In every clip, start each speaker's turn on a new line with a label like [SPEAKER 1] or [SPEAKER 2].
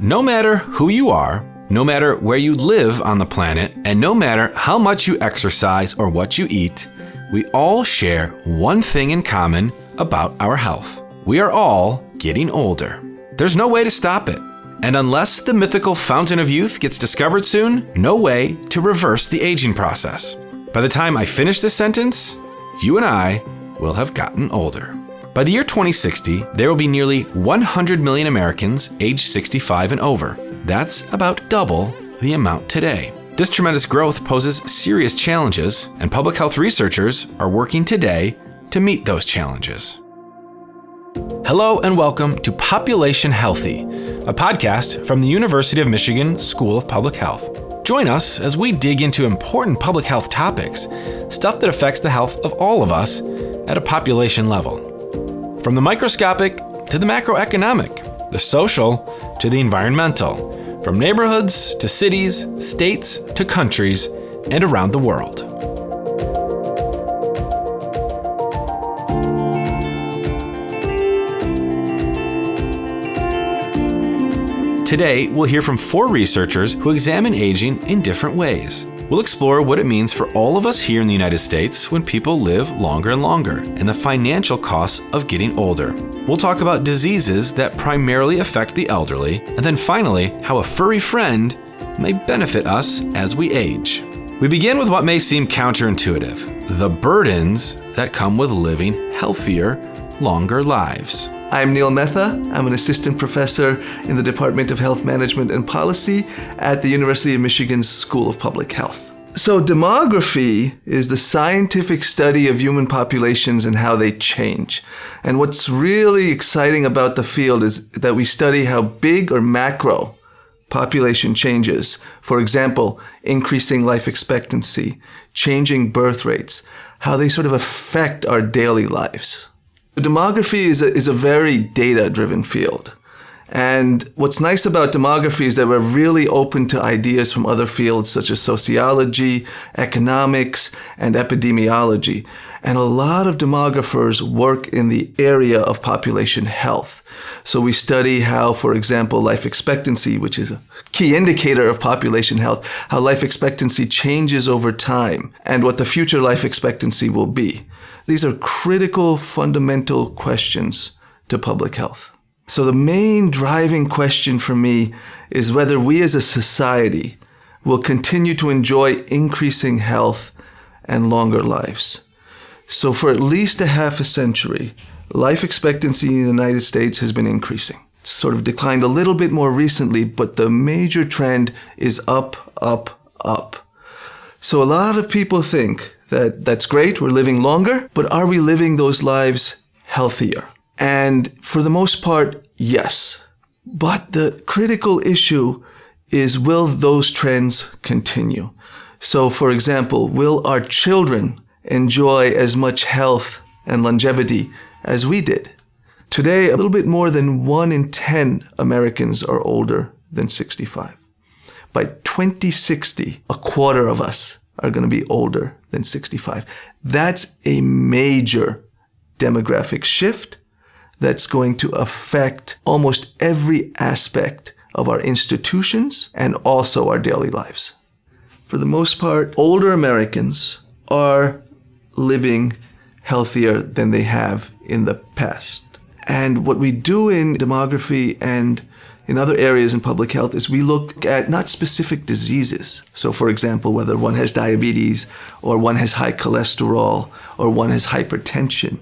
[SPEAKER 1] No matter who you are, no matter where you live on the planet, and no matter how much you exercise or what you eat, we all share one thing in common about our health. We are all getting older. There's no way to stop it. And unless the mythical fountain of youth gets discovered soon, no way to reverse the aging process. By the time I finish this sentence, you and I will have gotten older. By the year 2060, there will be nearly 100 million Americans aged 65 and over. That's about double the amount today. This tremendous growth poses serious challenges, and public health researchers are working today to meet those challenges. Hello and welcome to Population Healthy, a podcast from the University of Michigan School of Public Health. Join us as we dig into important public health topics, stuff that affects the health of all of us at a population level. From the microscopic to the macroeconomic, the social to the environmental, from neighborhoods to cities, states to countries, and around the world. Today, we'll hear from 4 researchers who examine aging in different ways. We'll explore what it means for all of us here in the United States when people live longer and longer, and the financial costs of getting older. We'll talk about diseases that primarily affect the elderly, and then finally, how a furry friend may benefit us as we age. We begin with what may seem counterintuitive, the burdens that come with living healthier, longer lives.
[SPEAKER 2] I'm Neil Mehta. I'm an assistant professor in the Department of Health Management and Policy at the University of Michigan's School of Public Health. So demography is the scientific study of human populations and how they change. And what's really exciting about the field is that we study how big or macro population changes. For example, increasing life expectancy, changing birth rates, how they sort of affect our daily lives. Demography is a very data-driven field. And what's nice about demography is that we're really open to ideas from other fields such as sociology, economics, and epidemiology. And a lot of demographers work in the area of population health. So we study how, for example, life expectancy, which is a key indicator of population health, how life expectancy changes over time and what the future life expectancy will be. These are critical, fundamental questions to public health. So the main driving question for me is whether we as a society will continue to enjoy increasing health and longer lives. So for at least a half a century, life expectancy in the United States has been increasing. It's sort of declined a little bit more recently, but the major trend is up, up, up. So a lot of people think that that's great, we're living longer, but are we living those lives healthier? And for the most part, yes. But the critical issue is, will those trends continue? So for example, will our children enjoy as much health and longevity as we did? Today, a little bit more than 1 in 10 Americans are older than 65. By 2060, a quarter of us are going to be older than 65. That's a major demographic shift that's going to affect almost every aspect of our institutions and also our daily lives. For the most part, older Americans are living healthier than they have in the past. And what we do in demography and in other areas in public health is we look at not specific diseases. So for example, whether one has diabetes or one has high cholesterol or one has hypertension.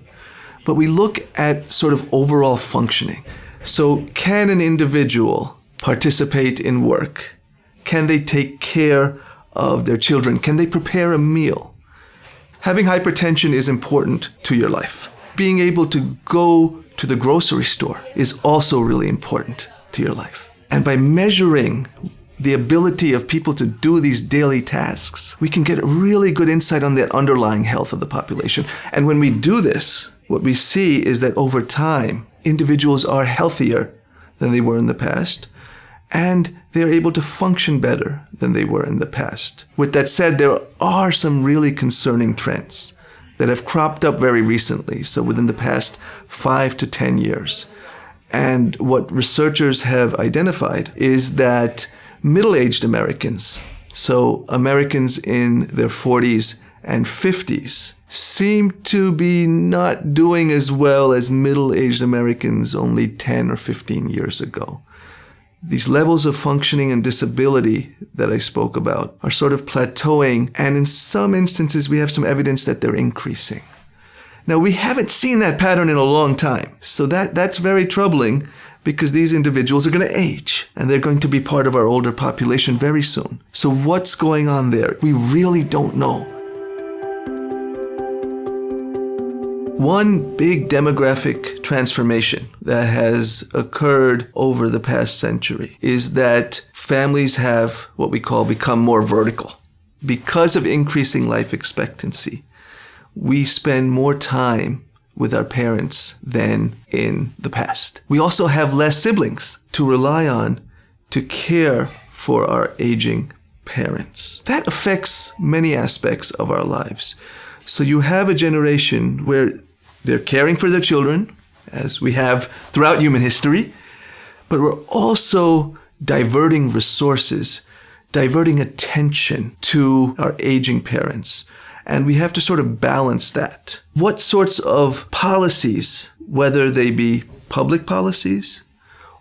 [SPEAKER 2] But we look at sort of overall functioning. So can an individual participate in work? Can they take care of their children? Can they prepare a meal? Having hypertension is important to your life. Being able to go to the grocery store is also really important to your life. And by measuring the ability of people to do these daily tasks, we can get a really good insight on the underlying health of the population. And when we do this, what we see is that over time, individuals are healthier than they were in the past, and they're able to function better than they were in the past. With that said, there are some really concerning trends that have cropped up very recently, so within the past 5 to 10 years. And what researchers have identified is that middle-aged Americans, so Americans in their 40s and 50s, seem to be not doing as well as middle-aged Americans only 10 or 15 years ago. These levels of functioning and disability that I spoke about are sort of plateauing, and in some instances we have some evidence that they're increasing. Now, we haven't seen that pattern in a long time, so that's very troubling because these individuals are going to age, and they're going to be part of our older population very soon. So what's going on there? We really don't know. One big demographic transformation that has occurred over the past century is that families have what we call become more vertical. Because of increasing life expectancy, we spend more time with our parents than in the past. We also have less siblings to rely on to care for our aging parents. That affects many aspects of our lives. So you have a generation where they're caring for their children, as we have throughout human history, but we're also diverting resources, diverting attention to our aging parents. And we have to sort of balance that. What sorts of policies, whether they be public policies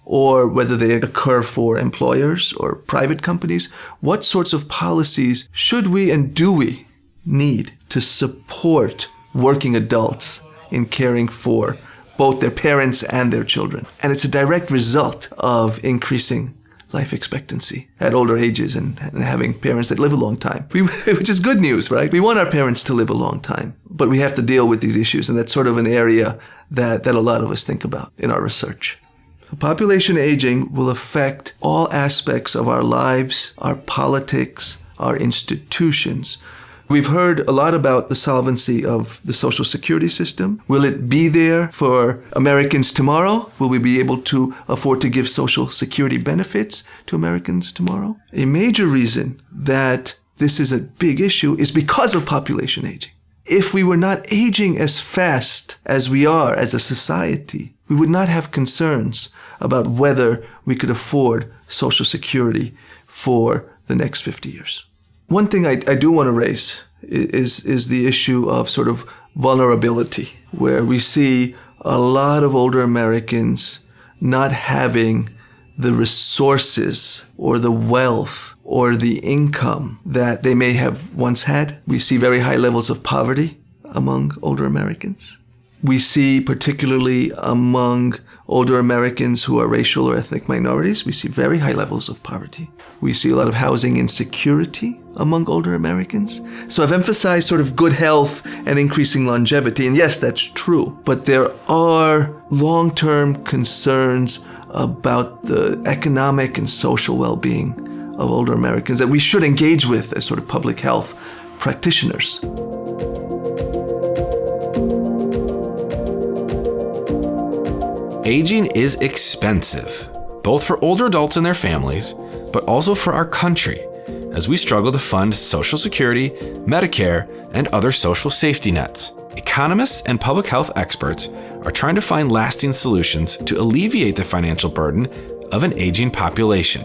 [SPEAKER 2] or whether they occur for employers or private companies, what sorts of policies should we and do we need to support working adults in caring for both their parents and their children? And it's a direct result of increasing life expectancy at older ages and having parents that live a long time, which is good news, right? We want our parents to live a long time, but we have to deal with these issues, and that's sort of an area that a lot of us think about in our research. So population aging will affect all aspects of our lives, our politics, our institutions. We've heard a lot about the solvency of the Social Security system. Will it be there for Americans tomorrow? Will we be able to afford to give Social Security benefits to Americans tomorrow? A major reason that this is a big issue is because of population aging. If we were not aging as fast as we are as a society, we would not have concerns about whether we could afford Social Security for the next 50 years. One thing I do want to raise is the issue of sort of vulnerability, where we see a lot of older Americans not having the resources or the wealth or the income that they may have once had. We see very high levels of poverty among older Americans. We see, particularly among older Americans who are racial or ethnic minorities, we see very high levels of poverty. We see a lot of housing insecurity among older Americans. So I've emphasized sort of good health and increasing longevity, and yes, that's true. But there are long-term concerns about the economic and social well-being of older Americans that we should engage with as sort of public health practitioners.
[SPEAKER 1] Aging is expensive, both for older adults and their families, but also for our country, as we struggle to fund Social Security, Medicare, and other social safety nets. Economists and public health experts are trying to find lasting solutions to alleviate the financial burden of an aging population.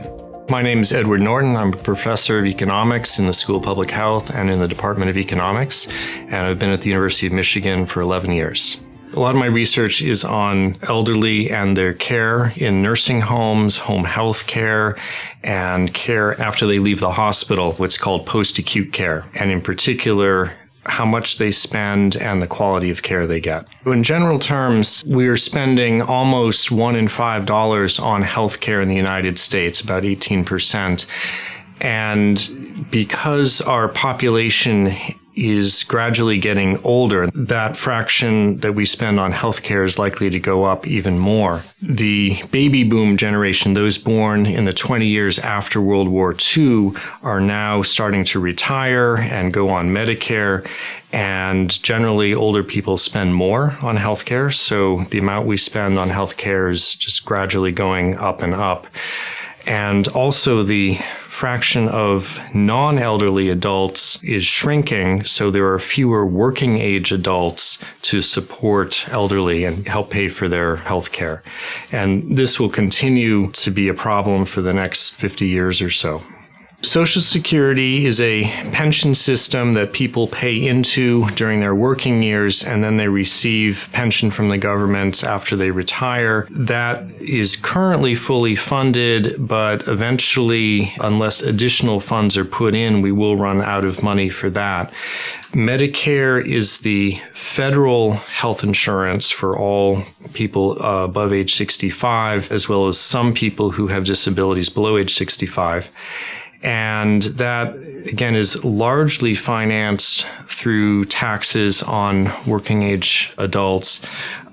[SPEAKER 3] My name is Edward Norton. I'm a professor of economics in the School of Public Health and in the Department of Economics, and I've been at the University of Michigan for 11 years. A lot of my research is on elderly and their care in nursing homes, home health care, and care after they leave the hospital, what's called post-acute care, and in particular, how much they spend and the quality of care they get. In general terms, we are spending almost $1 in $5 on health care in the United States, about 18%. And because our population is gradually getting older, that fraction that we spend on healthcare is likely to go up even more. The baby boom generation, those born in the 20 years after World War II, are now starting to retire and go on Medicare. And generally, older people spend more on healthcare. So the amount we spend on healthcare is just gradually going up and up. And also the fraction of non-elderly adults is shrinking, so there are fewer working age adults to support elderly and help pay for their health care. And this will continue to be a problem for the next 50 years or so. Social Security is a pension system that people pay into during their working years, and then they receive pension from the government after they retire. That is currently fully funded, but eventually, unless additional funds are put in, we will run out of money for that. Medicare is the federal health insurance for all people above age 65, as well as some people who have disabilities below age 65. And that, again, is largely financed through taxes on working age adults,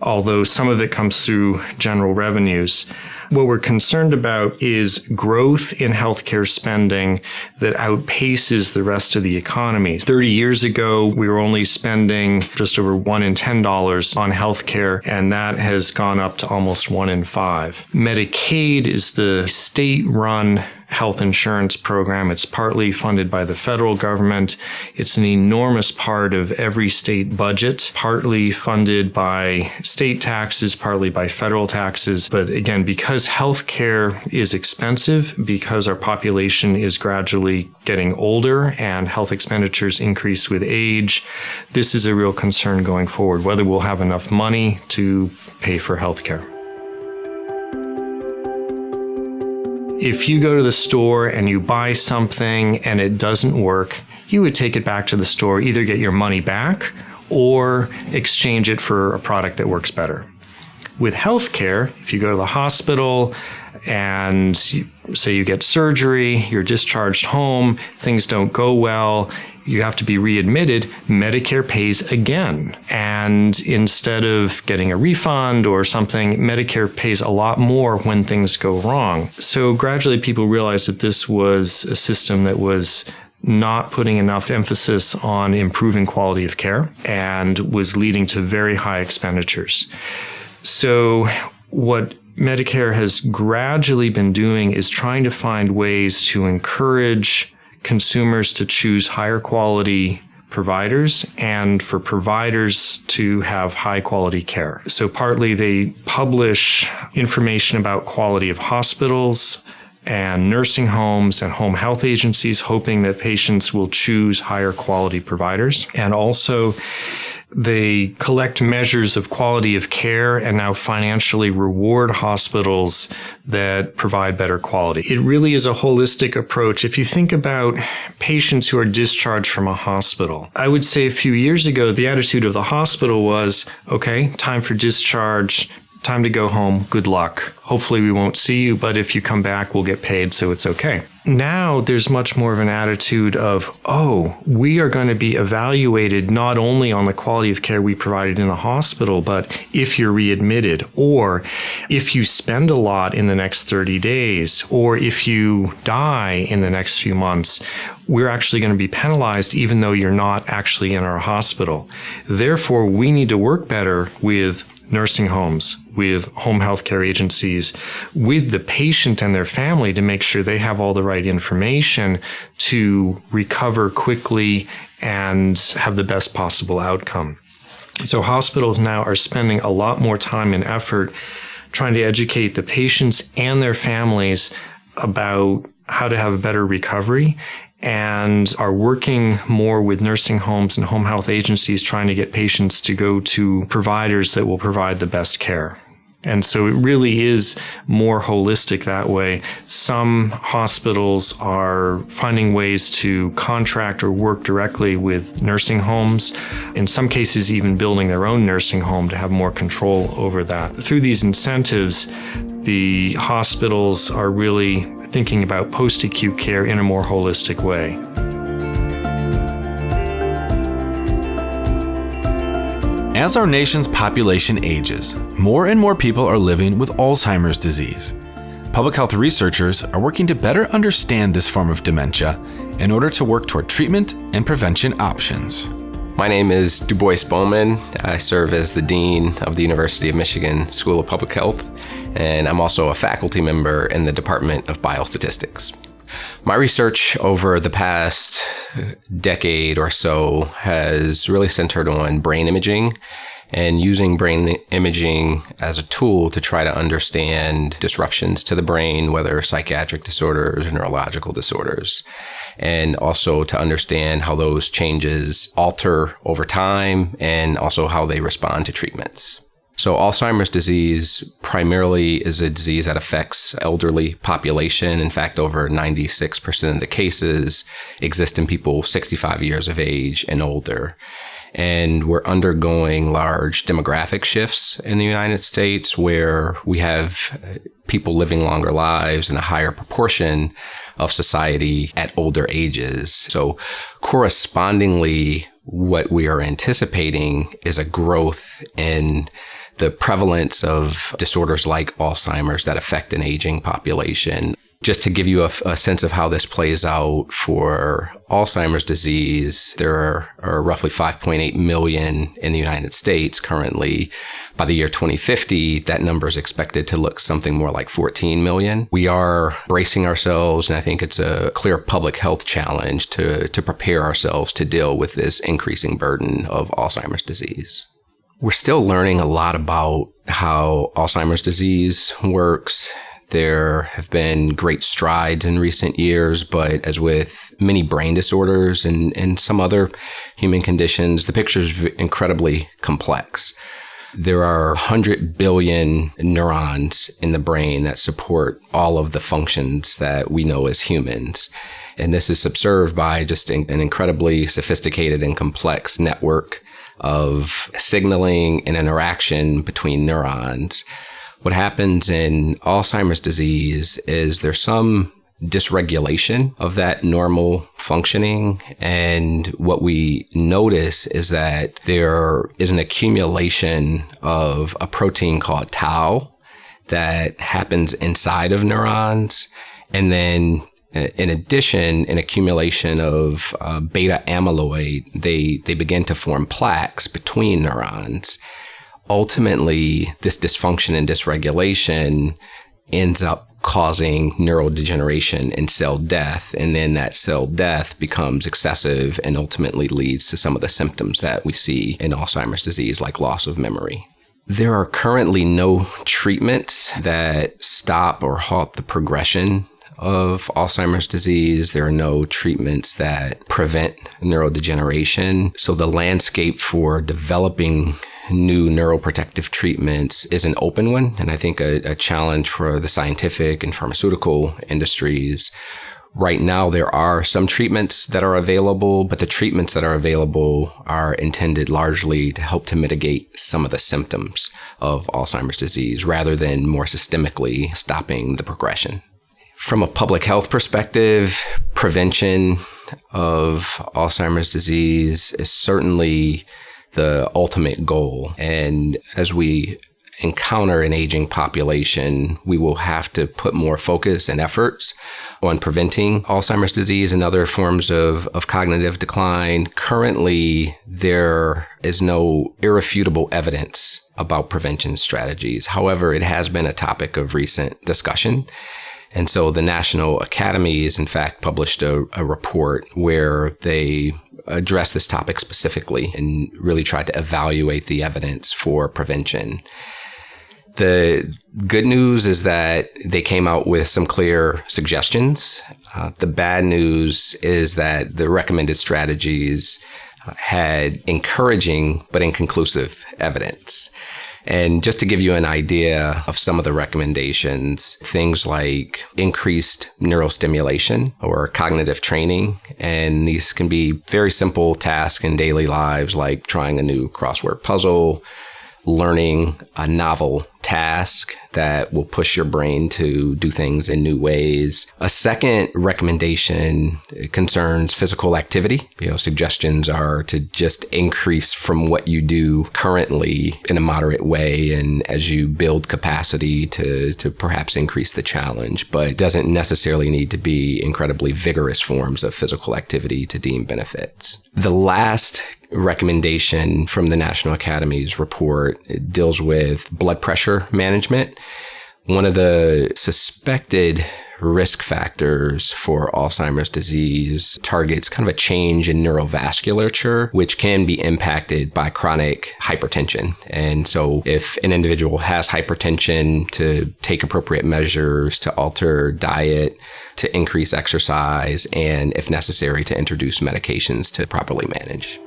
[SPEAKER 3] although some of it comes through general revenues. What we're concerned about is growth in healthcare spending that outpaces the rest of the economy. 30 years ago, we were only spending just over $1 in $10 on healthcare, and that has gone up to almost 1 in 5. Medicaid is the state-run health insurance program. It's partly funded by the federal government. It's an enormous part of every state budget, partly funded by state taxes, partly by federal taxes. But again, because healthcare is expensive, because our population is gradually getting older and health expenditures increase with age, this is a real concern going forward, whether we'll have enough money to pay for healthcare. If you go to the store and you buy something and it doesn't work, you would take it back to the store, either get your money back or exchange it for a product that works better. With healthcare, if you go to the hospital and say you get surgery, you're discharged home, things don't go well, you have to be readmitted, Medicare pays again. And instead of getting a refund or something, Medicare pays a lot more when things go wrong. So gradually people realized that this was a system that was not putting enough emphasis on improving quality of care and was leading to very high expenditures. So what Medicare has gradually been doing is trying to find ways to encourage consumers to choose higher quality providers and for providers to have high quality care. So partly they publish information about quality of hospitals and nursing homes and home health agencies, hoping that patients will choose higher quality providers. And also they collect measures of quality of care and now financially reward hospitals that provide better quality. It really is a holistic approach. If you think about patients who are discharged from a hospital, I would say a few years ago, the attitude of the hospital was, okay, time for discharge, time to go home, good luck. Hopefully we won't see you, but if you come back, we'll get paid, so it's okay. Now there's much more of an attitude of, oh, we are going to be evaluated not only on the quality of care we provided in the hospital, but if you're readmitted, or if you spend a lot in the next 30 days, or if you die in the next few months, we're actually going to be penalized even though you're not actually in our hospital. Therefore, we need to work better with nursing homes, with home health care agencies, with the patient and their family to make sure they have all the right information to recover quickly and have the best possible outcome. So hospitals now are spending a lot more time and effort trying to educate the patients and their families about how to have a better recovery, and are working more with nursing homes and home health agencies trying to get patients to go to providers that will provide the best care. And so it really is more holistic that way. Some hospitals are finding ways to contract or work directly with nursing homes, in some cases even building their own nursing home to have more control over that. Through these incentives, the hospitals are really thinking about post-acute care in a more holistic way.
[SPEAKER 1] As our nation's population ages, more and more people are living with Alzheimer's disease. Public health researchers are working to better understand this form of dementia in order to work toward treatment and prevention options.
[SPEAKER 4] My name is Dubois Bowman. I serve as the Dean of the University of Michigan School of Public Health, and I'm also a faculty member in the Department of Biostatistics. My research over the past decade or so has really centered on brain imaging and using brain imaging as a tool to try to understand disruptions to the brain, whether psychiatric disorders or neurological disorders, and also to understand how those changes alter over time and also how they respond to treatments. So Alzheimer's disease primarily is a disease that affects elderly population. In fact, over 96% of the cases exist in people 65 years of age and older. And we're undergoing large demographic shifts in the United States where we have people living longer lives in a higher proportion of society at older ages. So correspondingly, what we are anticipating is a growth in the prevalence of disorders like Alzheimer's that affect an aging population. Just to give you a sense of how this plays out for Alzheimer's disease, there are roughly 5.8 million in the United States currently. By the year 2050, that number is expected to look something more like 14 million. We are bracing ourselves, and I think it's a clear public health challenge to prepare ourselves to deal with this increasing burden of Alzheimer's disease. We're still learning a lot about how Alzheimer's disease works. There have been great strides in recent years, but as with many brain disorders and some other human conditions, the picture is incredibly complex. There are 100 billion neurons in the brain that support all of the functions that we know as humans. And this is subserved by just an incredibly sophisticated and complex network of signaling and interaction between neurons. What happens in Alzheimer's disease is there's some dysregulation of that normal functioning. And what we notice is that there is an accumulation of a protein called tau that happens inside of neurons. And then in addition, an accumulation of beta amyloid, they begin to form plaques between neurons. Ultimately, this dysfunction and dysregulation ends up causing neurodegeneration and cell death. And then that cell death becomes excessive and ultimately leads to some of the symptoms that we see in Alzheimer's disease, like loss of memory. There are currently no treatments that stop or halt the progression of Alzheimer's disease. There are no treatments that prevent neurodegeneration. So the landscape for developing new neuroprotective treatments is an open one, and I think a challenge for the scientific and pharmaceutical industries. Right now, there are some treatments that are available, but the treatments that are available are intended largely to help to mitigate some of the symptoms of Alzheimer's disease rather than more systemically stopping the progression. From a public health perspective, prevention of Alzheimer's disease is certainly the ultimate goal. And as we encounter an aging population, we will have to put more focus and efforts on preventing Alzheimer's disease and other forms of cognitive decline. Currently, there is no irrefutable evidence about prevention strategies. However, it has been a topic of recent discussion. And so the National Academies, in fact, published a report where they addressed this topic specifically and really tried to evaluate the evidence for prevention. The good news is that they came out with some clear suggestions. The bad news is that the recommended strategies had encouraging but inconclusive evidence. And just to give you an idea of some of the recommendations, things like increased neurostimulation or cognitive training. And these can be very simple tasks in daily lives, like trying a new crossword puzzle, learning a novel task that will push your brain to do things in new ways. A second recommendation concerns physical activity. Suggestions are to just increase from what you do currently in a moderate way, and as you build capacity to perhaps increase the challenge, but it doesn't necessarily need to be incredibly vigorous forms of physical activity to deem benefits. The last recommendation from the National Academies report deals with blood pressure management. One of the suspected risk factors for Alzheimer's disease targets kind of a change in neurovasculature, which can be impacted by chronic hypertension. And so if an individual has hypertension, to take appropriate measures to alter diet, to increase exercise, and if necessary, to introduce medications to properly manage.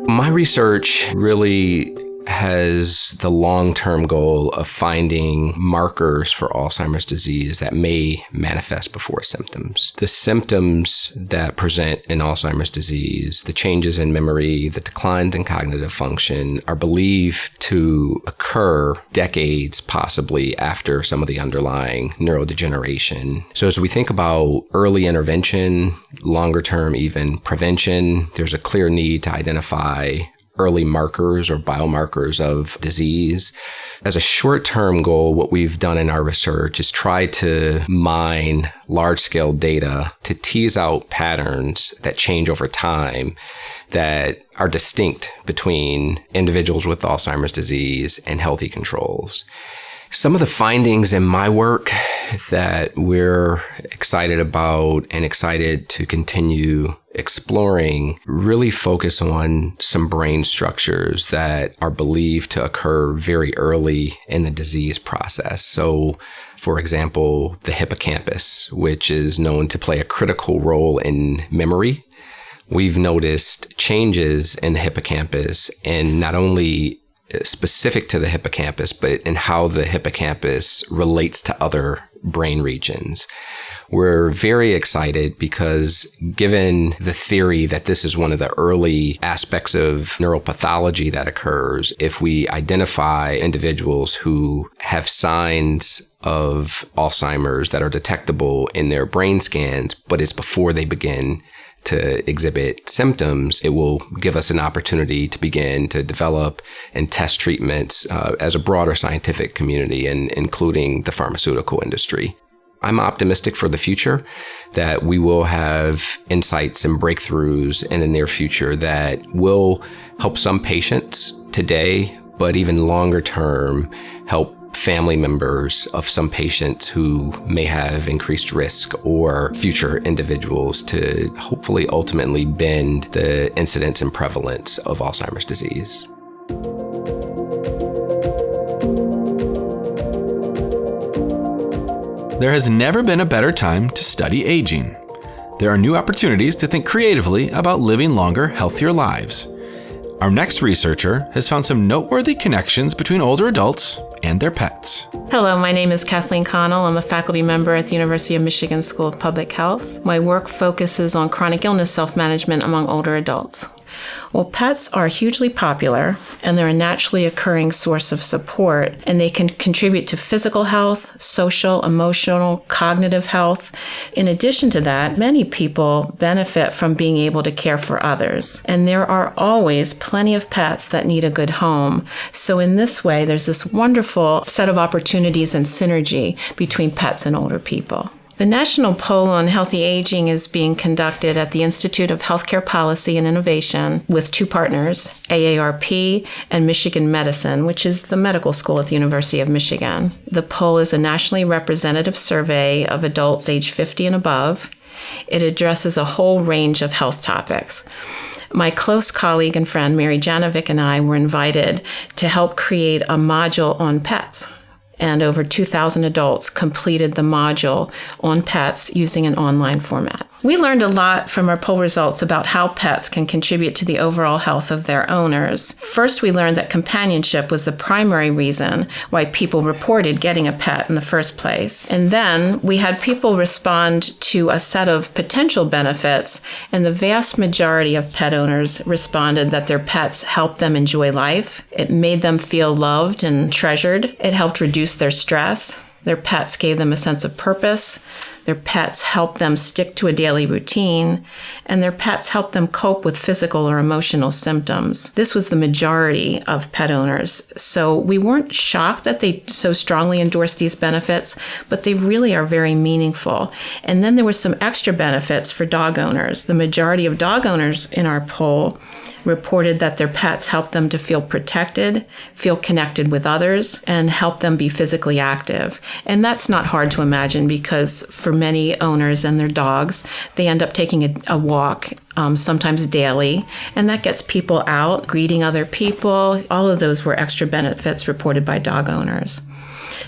[SPEAKER 4] My research really has the long-term goal of finding markers for Alzheimer's disease that may manifest before symptoms. The symptoms that present in Alzheimer's disease, the changes in memory, the declines in cognitive function, are believed to occur decades possibly after some of the underlying neurodegeneration. So as we think about early intervention, longer-term even prevention, there's a clear need to identify early markers or biomarkers of disease. As a short-term goal, what we've done in our research is try to mine large-scale data to tease out patterns that change over time that are distinct between individuals with Alzheimer's disease and healthy controls. Some of the findings in my work that we're excited about and excited to continue exploring really focus on some brain structures that are believed to occur very early in the disease process. So, for example, the hippocampus, which is known to play a critical role in memory. We've noticed changes in the hippocampus, and not only specific to the hippocampus, but in how the hippocampus relates to other brain regions. We're very excited because given the theory that this is one of the early aspects of neuropathology that occurs, if we identify individuals who have signs of Alzheimer's that are detectable in their brain scans, but it's before they begin to exhibit symptoms, it will give us an opportunity to begin to develop and test treatments as a broader scientific community, and including the pharmaceutical industry. I'm optimistic for the future that we will have insights and breakthroughs in the near future that will help some patients today, but even longer term, help family members of some patients who may have increased risk, or future individuals, to hopefully ultimately bend the incidence and prevalence of Alzheimer's disease.
[SPEAKER 1] There has never been a better time to study aging. There are new opportunities to think creatively about living longer, healthier lives. Our next researcher has found some noteworthy connections between older adults and their pets.
[SPEAKER 5] Hello, my name is Kathleen Connell. I'm a faculty member at the University of Michigan School of Public Health. My work focuses on chronic illness self-management among older adults. Well, pets are hugely popular, and they're a naturally occurring source of support, and they can contribute to physical health, social, emotional, cognitive health. In addition to that, many people benefit from being able to care for others, and there are always plenty of pets that need a good home. So in this way, there's this wonderful set of opportunities and synergy between pets and older people. The National Poll on Healthy Aging is being conducted at the Institute of Healthcare Policy and Innovation with two partners, AARP and Michigan Medicine, which is the medical school at the University of Michigan. The poll is a nationally representative survey of adults age 50 and above. It addresses a whole range of health topics. My close colleague and friend Mary Janovic and I were invited to help create a module on pets. And over 2,000 adults completed the module on pets using an online format. We learned a lot from our poll results about how pets can contribute to the overall health of their owners. First, we learned that companionship was the primary reason why people reported getting a pet in the first place. And then we had people respond to a set of potential benefits, and the vast majority of pet owners responded that their pets helped them enjoy life. It made them feel loved and treasured. It helped reduce their stress. Their pets gave them a sense of purpose. Their pets helped them stick to a daily routine, and their pets helped them cope with physical or emotional symptoms. This was the majority of pet owners. So we weren't shocked that they so strongly endorsed these benefits, but they really are very meaningful. And then there were some extra benefits for dog owners. The majority of dog owners in our poll reported that their pets help them to feel protected, feel connected with others, and help them be physically active. And that's not hard to imagine because for many owners and their dogs, they end up taking a walk, sometimes daily, and that gets people out, greeting other people. All of those were extra benefits reported by dog owners.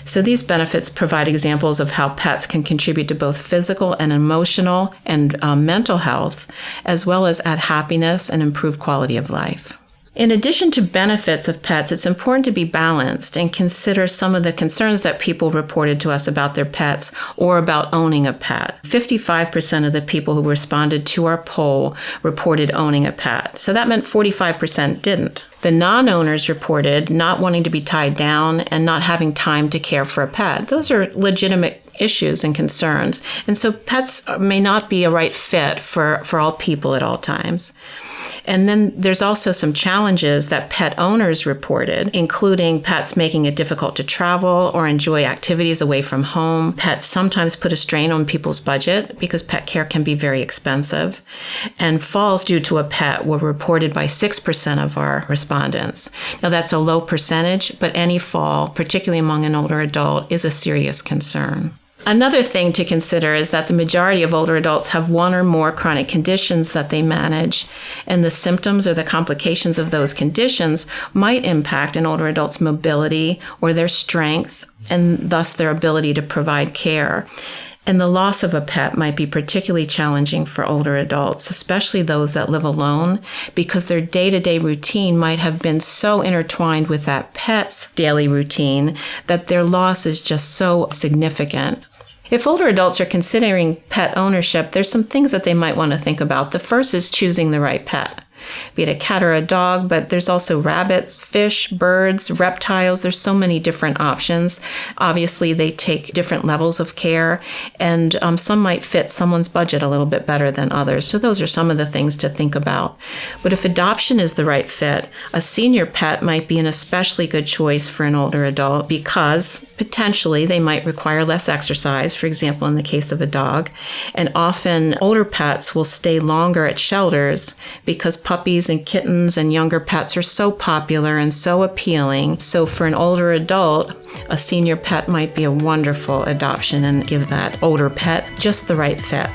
[SPEAKER 5] So these benefits provide examples of how pets can contribute to both physical and emotional and mental health, as well as add happiness and improve quality of life. In addition to benefits of pets, it's important to be balanced and consider some of the concerns that people reported to us about their pets or about owning a pet. 55% of the people who responded to our poll reported owning a pet. So that meant 45% didn't. The non-owners reported not wanting to be tied down and not having time to care for a pet. Those are legitimate issues and concerns. And so pets may not be a right fit for all people at all times. And then there's also some challenges that pet owners reported, including pets making it difficult to travel or enjoy activities away from home. Pets sometimes put a strain on people's budget because pet care can be very expensive. And falls due to a pet were reported by 6% of our respondents. Now that's a low percentage, but any fall, particularly among an older adult, is a serious concern. Another thing to consider is that the majority of older adults have one or more chronic conditions that they manage, and the symptoms or the complications of those conditions might impact an older adult's mobility or their strength, and thus their ability to provide care. And the loss of a pet might be particularly challenging for older adults, especially those that live alone, because their day-to-day routine might have been so intertwined with that pet's daily routine that their loss is just so significant. If older adults are considering pet ownership, there's some things that they might want to think about. The first is choosing the right pet, be it a cat or a dog, but there's also rabbits, fish, birds, reptiles. There's so many different options. Obviously, they take different levels of care, and some might fit someone's budget a little bit better than others. So those are some of the things to think about. But if adoption is the right fit, a senior pet might be an especially good choice for an older adult because potentially they might require less exercise, for example, in the case of a dog. And often older pets will stay longer at shelters because puppies and kittens and younger pets are so popular and so appealing. So for an older adult, a senior pet might be a wonderful adoption and give that older pet just the right fit.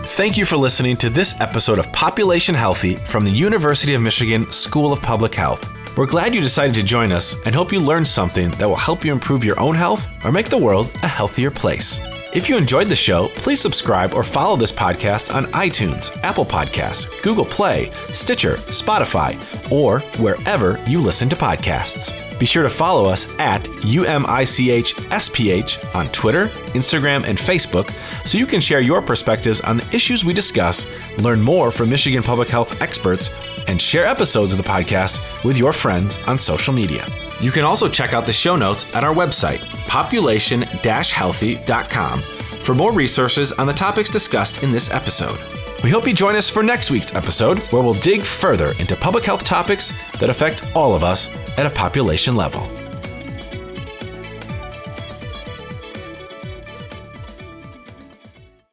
[SPEAKER 1] Thank you for listening to this episode of Population Healthy from the University of Michigan School of Public Health. We're glad you decided to join us and hope you learned something that will help you improve your own health or make the world a healthier place. If you enjoyed the show, please subscribe or follow this podcast on iTunes, Apple Podcasts, Google Play, Stitcher, Spotify, or wherever you listen to podcasts. Be sure to follow us at UMICHSPH on Twitter, Instagram, and Facebook so you can share your perspectives on the issues we discuss, learn more from Michigan public health experts, and share episodes of the podcast with your friends on social media. You can also check out the show notes at our website, population-healthy.com, for more resources on the topics discussed in this episode. We hope you join us for next week's episode, where we'll dig further into public health topics that affect all of us at a population level.